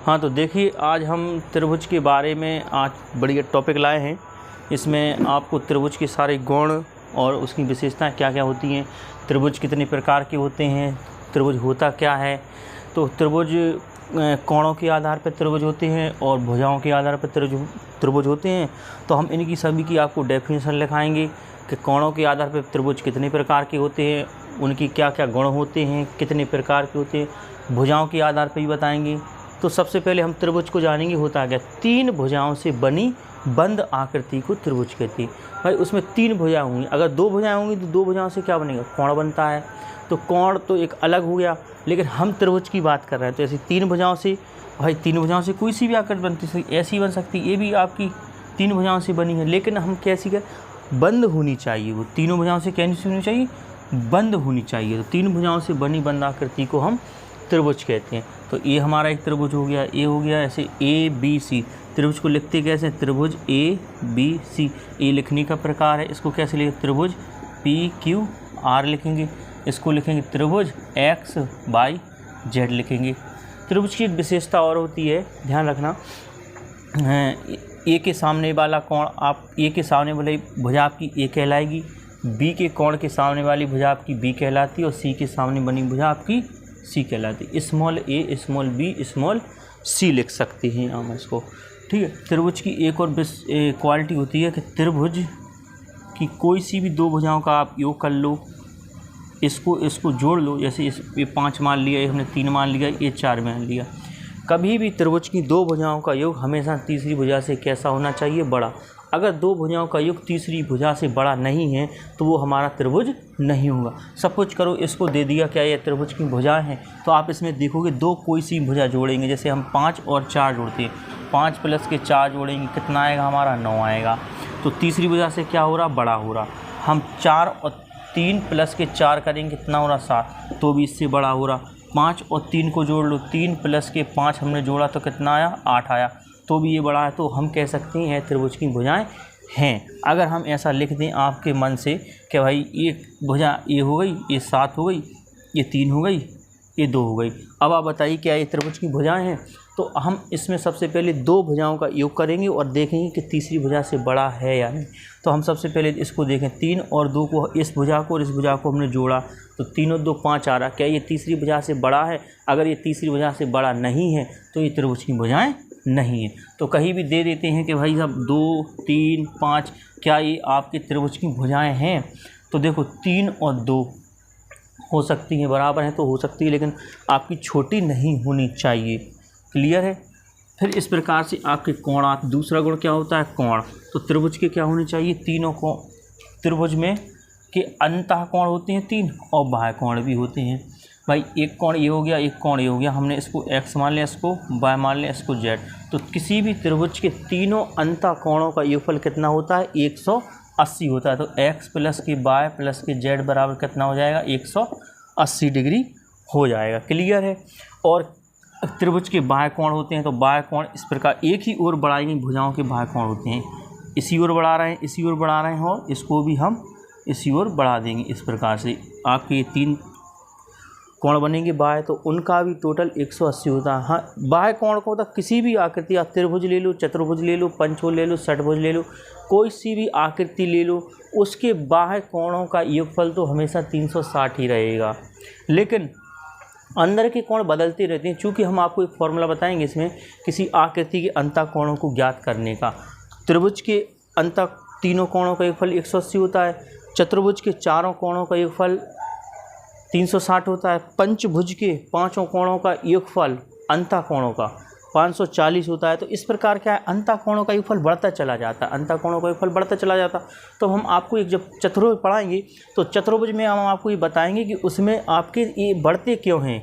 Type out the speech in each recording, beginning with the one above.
हाँ, तो देखिए आज हम त्रिभुज के बारे में आज बढ़िया टॉपिक लाए हैं। इसमें आपको त्रिभुज के सारे गुण और उसकी विशेषताएं क्या क्या होती हैं, त्रिभुज कितने प्रकार के होते हैं, त्रिभुज होता क्या है। तो त्रिभुज कोणों के आधार पर त्रिभुज होते हैं और भुजाओं के आधार पर त्रिभुज होते हैं। तो हम इनकी सभी की आपको डेफिनेशन लिखाएंगे कि कोणों के आधार पर त्रिभुज कितने प्रकार के होते हैं, उनकी क्या क्या गुण होते हैं, कितने प्रकार के होते हैं, भुजाओं के आधार पर भी बताएंगे। तो सबसे पहले हम त्रिभुज को जानेंगे होता क्या। 3 भुजाओं से बनी बंद आकृति को त्रिभुज कहते हैं। भाई उसमें 3 भुजा होंगी, अगर 2 भुजाएं होंगी तो 2 भुजाओं से क्या बनेगा, कोण बनता है। तो कोण तो एक अलग हो गया, लेकिन हम त्रिभुज की बात कर रहे हैं। तो ऐसी 3 भुजाओं से, भाई 3 भुजाओं से कोई सी भी आकृति बनती, ऐसी बन सकती, ये भी आपकी 3 भुजाओं से बनी है। लेकिन हम कैसी कर, बंद होनी चाहिए, वो तीनों भुजाओं से कैसी होनी चाहिए, बंद होनी चाहिए। तो 3 भुजाओं से बनी बंद आकृति को हम त्रिभुज कहते हैं। तो ये हमारा एक त्रिभुज हो गया, ए हो गया। ऐसे ए बी सी, त्रिभुज को लिखते कैसे, त्रिभुज ए बी सी। ए लिखने का प्रकार है, इसको कैसे लिखेंगे, त्रिभुज पी क्यू आर लिखेंगे। इसको लिखेंगे त्रिभुज एक्स वाई जेड लिखेंगे। त्रिभुज की एक विशेषता और होती है, ध्यान रखना, ए के सामने वाला कोण, आप ए के सामने वाली भुजा आपकी ए कहलाएगी, बी के कोण के सामने वाली भुजा आपकी बी कहलाती है, और सी के सामने बनी भुजा आपकी सी कहलाती। स्मॉल ए स्मॉल बी स्मॉल सी लिख सकते हैं हम इसको, ठीक है। त्रिभुज की एक और क्वालिटी होती है कि त्रिभुज की कोई सी भी 2 भुजाओं का आप योग कर लो, इसको जोड़ लो। जैसे ये 5 मान लिया, ये हमने 3 मान लिया, ये 4 मान लिया। कभी भी त्रिभुज की 2 भुजाओं का योग हमेशा तीसरी भुजा से कैसा होना चाहिए, बड़ा। अगर 2 भुजाओं का योग तीसरी भुजा से बड़ा नहीं है तो वो हमारा त्रिभुज नहीं होगा। सपोज करो इसको दे दिया क्या, ये त्रिभुज की भुजाएं हैं, तो आप इसमें देखोगे 2 कोई सी भुजा जोड़ेंगे। जैसे हम 5 और 4 जोड़ते हैं, 5 प्लस के 4 जोड़ेंगे, कितना आएगा हमारा, 9 आएगा। तो तीसरी भुजा से क्या हो रहा, बड़ा हो रहा। हम 4 और 3 प्लस के 4 करेंगे, कितना हो रहा, 7, तो भी इससे बड़ा हो रहा। 5 और 3 को जोड़ लो, 3 प्लस के 5 हमने जोड़ा तो कितना आया, 8 आया, तो भी ये बड़ा है। तो हम कह सकते हैं त्रिभुज की भुजाएं हैं। अगर हम ऐसा लिख दें आपके मन से कि भाई ये भुजा ये हो गई, ये 7 हो गई, ये 3 हो गई, ये 2 हो गई, अब आप बताइए क्या ये त्रिभुज की भुजाएं हैं। तो हम इसमें सबसे पहले 2 भुजाओं का योग करेंगे और देखेंगे कि तीसरी भुजा से बड़ा है या नहीं। तो हम सबसे पहले इसको देखें, 3 और 2 को, इस भुजा को और इस भुजा को हमने जोड़ा तो 3 और 2 5 आ रहा। क्या ये तीसरी भुजा से बड़ा है? अगर ये तीसरी भुजा से बड़ा नहीं है तो ये त्रिभुज की भुजाएं नहीं है। तो कहीं भी दे देते हैं कि भाई साहब 2 3 5, क्या ये आपके त्रिभुज की भुजाएं हैं? तो देखो 3 और 2 हो सकती हैं, बराबर हैं तो हो सकती है, लेकिन आपकी छोटी नहीं होनी चाहिए। क्लियर है। फिर इस प्रकार से आपके कोण, दूसरा गुण क्या होता है, कोण। तो त्रिभुज के क्या होने चाहिए, तीनों कोण। त्रिभुज में के अंतः कोण होते हैं 3 और बाह्य कोण भी होते हैं। भाई एक कोण ये हो गया, एक कोण ये हो गया, हमने इसको x मान लिया, इसको y मान लिया, इसको z। तो किसी भी त्रिभुज के तीनों अंतः कोणों का योगफल कितना होता है, 180 होता है। तो x प्लस के y प्लस के z बराबर कितना हो जाएगा, 180 डिग्री हो जाएगा। क्लियर है। और त्रिभुज के बाह्य कोण होते हैं, तो बाह्य कोण इस प्रकार एक ही ओर बढ़ाएंगे, भुजाओं के बाह्य कोण होते हैं, इसी ओर बढ़ा रहे हैं, इसी ओर बढ़ा रहे हैं, और इसको भी हम इसी ओर बढ़ा देंगे। इस प्रकार से आपके ये 3 कोण बनेंगे बाह्य, तो उनका भी टोटल 180 होता है। हाँ, बाह्य कोण को होता किसी भी आकृति, आप त्रिभुज ले लो, चतुर्भुज ले लो, पंचभुज ले लो, षटभुज ले लो, कोई सी भी आकृति ले लो, उसके बाह्य कोणों का योगफल तो हमेशा 360 ही रहेगा। लेकिन अंदर के कोण बदलते रहते हैं। चूँकि हम आपको एक फॉर्मूला बताएंगे इसमें किसी आकृति के अंतः कोणों को ज्ञात करने का। त्रिभुज के अंतः तीनों कोणों का योगफल 180 होता है, चतुर्भुज के चारों कोणों का योगफल 360 होता है, पंचभुज के 5 कोणों का योगफल अंतः कोणों का 540 होता है। तो इस प्रकार क्या है, अंतः कोणों का योगफल बढ़ता चला जाता है, अंतः कोणों का योगफल बढ़ता चला जाता। तो हम आपको एक जब चतुर्भुज पढ़ाएंगे तो चतुर्भुज में हम आपको ये बताएंगे कि उसमें आपके ये बढ़ते क्यों हैं,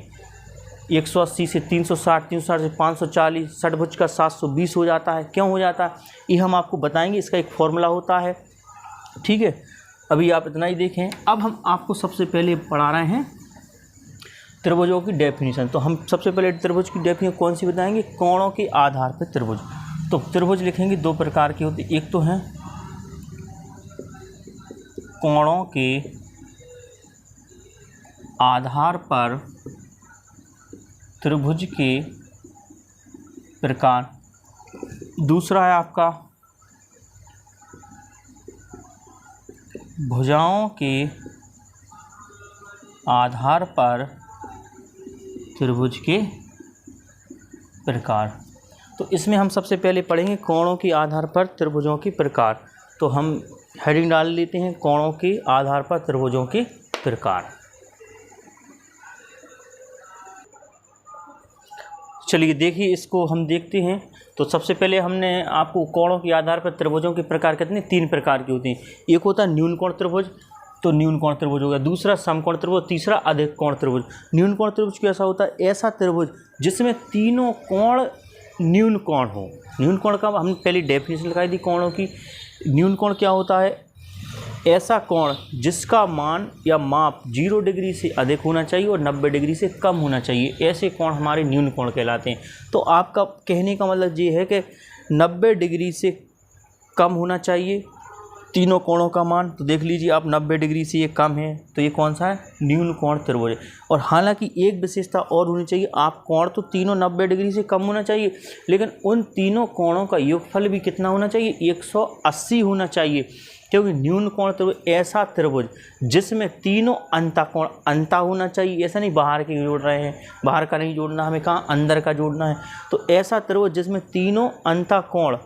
180 से 360, 360 से 540, षटभुज का 720 हो जाता है, क्यों हो जाता है, ये हम आपको बताएंगे। इसका एक फॉर्मूला होता है, ठीक है। अभी आप इतना ही देखें। अब हम आपको सबसे पहले पढ़ा रहे हैं त्रिभुजों की डेफिनेशन। तो हम सबसे पहले त्रिभुज की डेफिनेशन कौन सी बताएंगे, कोणों के आधार पर त्रिभुज। तो त्रिभुज लिखेंगे 2 प्रकार के होते, एक तो है कोणों के आधार पर त्रिभुज के प्रकार। दूसरा है आपका भुजाओं के आधार पर त्रिभुज के प्रकार। तो इसमें हम सबसे पहले पढ़ेंगे कोणों के आधार पर त्रिभुजों के प्रकार। तो हम हेडिंग डाल लेते हैं कोणों के आधार पर त्रिभुजों के प्रकार। चलिए देखिए, इसको हम देखते हैं। तो सबसे पहले हमने आपको कोणों के आधार पर त्रिभुजों के प्रकार कितने, 3 प्रकार के होते हैं। एक होता है न्यून कोण त्रिभुज, तो न्यून कोण त्रिभुज हो गया। दूसरा समकोण त्रिभुज, तीसरा अधिक कोण त्रिभुज। न्यून कोण त्रिभुज कैसा होता है, ऐसा त्रिभुज जिसमें तीनों कोण न्यून कोण हो। न्यून कोण का हमने पहले डेफिनेशन लगाई थी कोणों की। न्यून कोण क्या होता है, ऐसा कोण जिसका मान या माप 0 डिग्री से अधिक होना चाहिए और 90 डिग्री से कम होना चाहिए, ऐसे कोण हमारे न्यून कोण कहलाते हैं। तो आपका कहने का मतलब ये है कि 90 डिग्री से कम होना चाहिए तीनों कोणों का मान। तो देख लीजिए आप, 90 डिग्री से ये कम है तो ये कौन सा है, न्यून कोण त्रिभुज है। और हालांकि एक विशेषता और होनी चाहिए, आप कोण तो तीनों 90 डिग्री से कम होना चाहिए, लेकिन उन तीनों कोणों का योगफल भी कितना होना चाहिए, 180 होना चाहिए। क्योंकि न्यून कोण त्रिभुज ऐसा त्रिभुज जिसमें तीनों अंतःकोण अंता होना चाहिए। ऐसा नहीं बाहर के जोड़ रहे हैं, बाहर का नहीं जोड़ना, हमें कहाँ अंदर का जोड़ना है। तो ऐसा त्रिभुज जिसमें तीनों अंतःकोण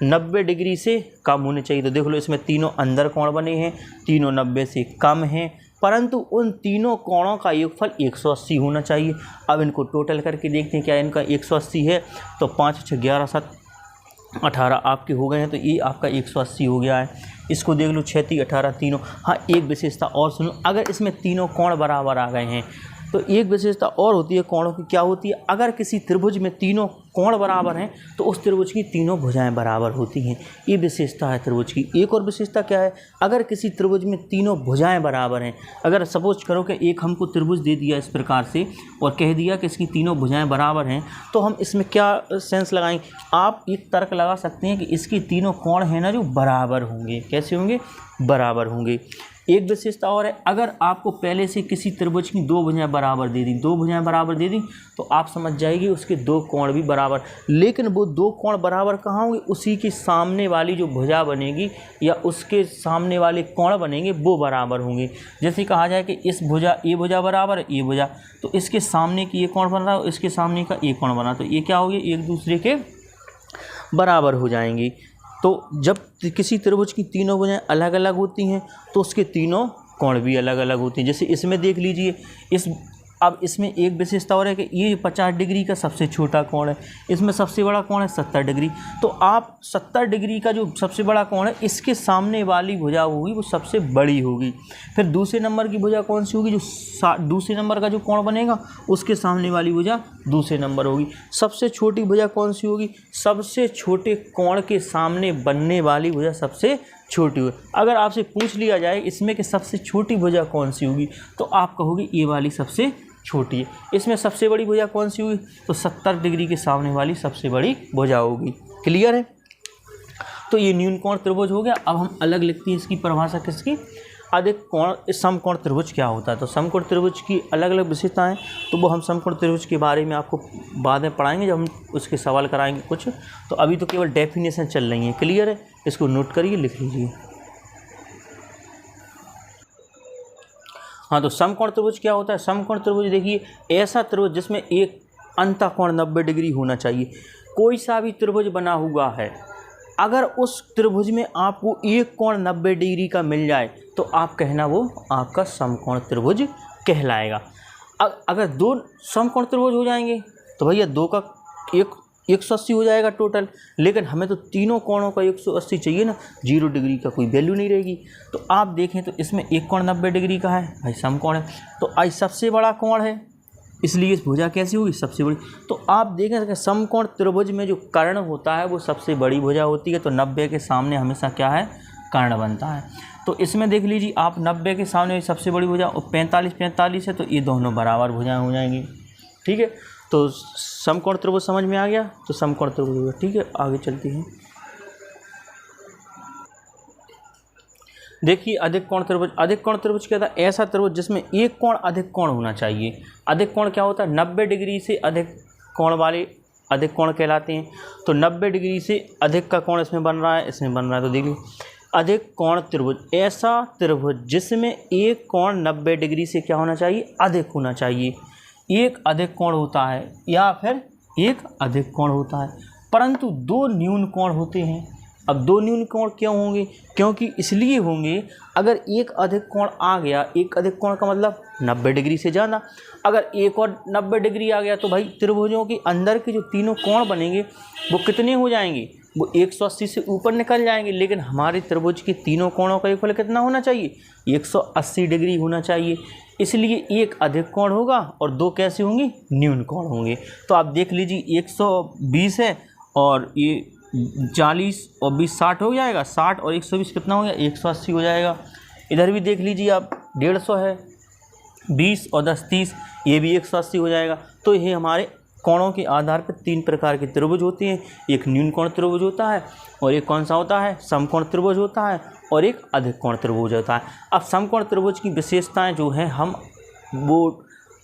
90 डिग्री से कम होने चाहिए। तो देख लो, इसमें तीनों अंदर कोण बने हैं, तीनों 90 से कम हैं, परंतु उन तीनों कोणों का योगफल 180 होना चाहिए। अब इनको टोटल करके देखते हैं, क्या इनका 180 है, तो 5 6 11 7 18 आपके हो गए हैं, तो ये आपका 180 हो गया है। इसको देख लो, 6 3 18 तीनों। हाँ, एक विशेषता और सुनो, अगर इसमें तीनों कोण बराबर आ गए हैं तो एक विशेषता और होती है कोणों की, क्या होती है, अगर किसी त्रिभुज में तीनों कोण बराबर हैं तो उस त्रिभुज की तीनों भुजाएं बराबर होती हैं। ये विशेषता है त्रिभुज की। एक और विशेषता क्या है, अगर किसी त्रिभुज में तीनों भुजाएं बराबर हैं, अगर सपोज करो कि एक हमको त्रिभुज दे दिया इस प्रकार से और कह दिया कि इसकी तीनों भुजाएं बराबर हैं, तो हम इसमें क्या सेंस लगाएं, आप एक तर्क लगा सकते हैं कि इसकी तीनों कोण हैं ना जो बराबर होंगे। कैसे होंगे, बराबर होंगे। एक विशेषता और है, अगर आपको पहले से किसी त्रिभुज की 2 भुजाएं बराबर दे दी, 2 भुजाएं बराबर दे दी, तो आप समझ जाएगी उसके 2 कोण भी बराबर। लेकिन वो 2 कोण बराबर कहाँ होंगे, उसी की सामने वाली जो भुजा बनेगी या उसके सामने वाले कोण बनेंगे वो बराबर होंगे। जैसे कहा जाए कि इस भुजा, ये भुजा बराबर है, ये भुजा, तो इसके सामने की ये कोण बन रहा है, इसके सामने का ये कोण बना, तो ये क्या होगी, एक दूसरे के बराबर हो जाएंगी। तो जब किसी त्रिभुज की तीनों भुजाएं अलग अलग होती हैं तो उसके तीनों कोण भी अलग अलग होते हैं। जैसे इसमें देख लीजिए, अब इसमें एक विशेषता और है कि ये 50 डिग्री का सबसे छोटा कोण है, इसमें सबसे बड़ा कोण है 70 डिग्री। तो आप 70 डिग्री का जो सबसे बड़ा कोण है, इसके सामने वाली भुजा होगी वो सबसे बड़ी होगी। फिर दूसरे नंबर की भुजा कौन सी होगी, जो दूसरे नंबर का जो कोण बनेगा उसके सामने वाली भुजा दूसरे नंबर होगी। सबसे छोटी भुजा कौन सी होगी, सबसे छोटे कोण के सामने बनने वाली भुजा सबसे छोटी होगी। अगर आपसे पूछ लिया जाए इसमें कि सबसे छोटी भुजा कौन सी होगी, तो आप कहोगे ये वाली सबसे छोटी है। इसमें सबसे बड़ी भुजा कौन सी होगी, तो 70 डिग्री के सामने वाली सबसे बड़ी भुजा होगी। क्लियर है। तो ये न्यून कोण त्रिभुज हो गया। अब हम अलग लिखते हैं इसकी परिभाषा किसकी, अधिक कोण, समकोण त्रिभुज क्या होता है। तो समकोण त्रिभुज की अलग अलग विशेषताएं, तो वो हम समकोण त्रिभुज के बारे में आपको बाद में पढ़ाएंगे जब हम उसके सवाल कराएंगे कुछ। तो अभी तो केवल डेफिनेशन चल रही है। क्लियर है, इसको नोट करिए, लिख लीजिए। हाँ, तो समकोण त्रिभुज क्या होता है। समकोण त्रिभुज देखिए, ऐसा त्रिभुज जिसमें एक अंतःकोण 90 डिग्री होना चाहिए। कोई सा भी त्रिभुज बना हुआ है, अगर उस त्रिभुज में आपको एक कोण 90 डिग्री का मिल जाए तो आप कहना वो आपका समकोण त्रिभुज कहलाएगा। अगर 2 समकोण त्रिभुज हो जाएंगे तो भैया 2 का 180 हो जाएगा टोटल, लेकिन हमें तो तीनों कोणों का 180 चाहिए ना, 0 डिग्री का कोई वैल्यू नहीं रहेगी। तो आप देखें तो इसमें एक कोण 90 डिग्री का है, भाई समकोण है, तो आई सबसे बड़ा कोण है, इसलिए इस भुजा कैसी होगी, सबसे बड़ी। तो आप देखें कि समकोण त्रिभुज में जो कर्ण होता है वो सबसे बड़ी भुजा होती है। तो 90 के सामने हमेशा क्या है, कर्ण बनता है। तो इसमें देख लीजिए आप, 90 के सामने सबसे बड़ी भुजा और 45 है, तो ये दोनों बराबर भुजाएं हो जाएंगी। ठीक है, तो समकोण त्रिभुज समझ में आ गया। तो समकोण त्रिभुज हो गया। ठीक है, आगे चलते हैं। देखिए अधिक कोण त्रिभुज। अधिक कोण त्रिभुज क्या था, ऐसा त्रिभुज जिसमें एक कोण अधिक कोण होना चाहिए। अधिक कोण क्या होता है, 90 डिग्री से अधिक कोण वाले अधिक कोण कहलाते हैं। तो 90 डिग्री से अधिक का कोण इसमें बन रहा है, इसमें बन रहा है। तो देखिए अधिक कोण त्रिभुज, ऐसा त्रिभुज जिसमें एक कोण 90 डिग्री से क्या होना चाहिए, अधिक होना चाहिए। एक अधिक कोण होता है या फिर एक अधिक कोण होता है, परंतु दो न्यून कोण होते हैं। अब दो न्यून कोण क्यों होंगे, क्योंकि इसलिए होंगे अगर एक अधिक कोण आ गया, एक अधिक कोण का मतलब 90 डिग्री से ज़्यादा, अगर एक और 90 डिग्री आ गया तो भाई त्रिभुजों के अंदर के जो तीनों कोण बनेंगे वो कितने हो जाएंगे, वो 180 से ऊपर निकल जाएंगे। लेकिन हमारे त्रिभुज के तीनों कोणों का योगफल कितना होना चाहिए, 180 डिग्री होना चाहिए। इसलिए एक अधिक कोण होगा और दो कैसे होंगे, न्यून कोण होंगे। तो आप देख लीजिए 120 है और ये 40 और 20 60 हो जाएगा, 60 और 120 कितना हो गया, 180 हो जाएगा। इधर भी देख लीजिए आप 150 है, 20 और 10 30, ये भी 180 हो जाएगा। तो ये हमारे कोणों के आधार पर तीन प्रकार के त्रिभुज होते हैं। एक न्यून कोण त्रिभुज होता है और एक कौन सा होता है, समकोण त्रिभुज होता है और एक अधिक कोण त्रिभुज होता है। अब समकोण त्रिभुज की विशेषताएं जो हैं हम वो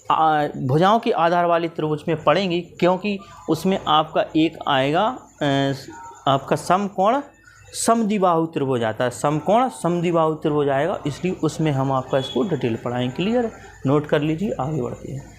भुजाओं के आधार वाले त्रिभुज में पढ़ेंगे, क्योंकि उसमें आपका एक आएगा आपका समकोण समद्विबाहु त्रिभुज आता है, समकोण समद्विबाहु त्रिभुज आएगा, इसलिए उसमें हम आपका इसको डिटेल पढ़ाएंगे। क्लियर है, नोट कर लीजिए, आगे बढ़ते हैं।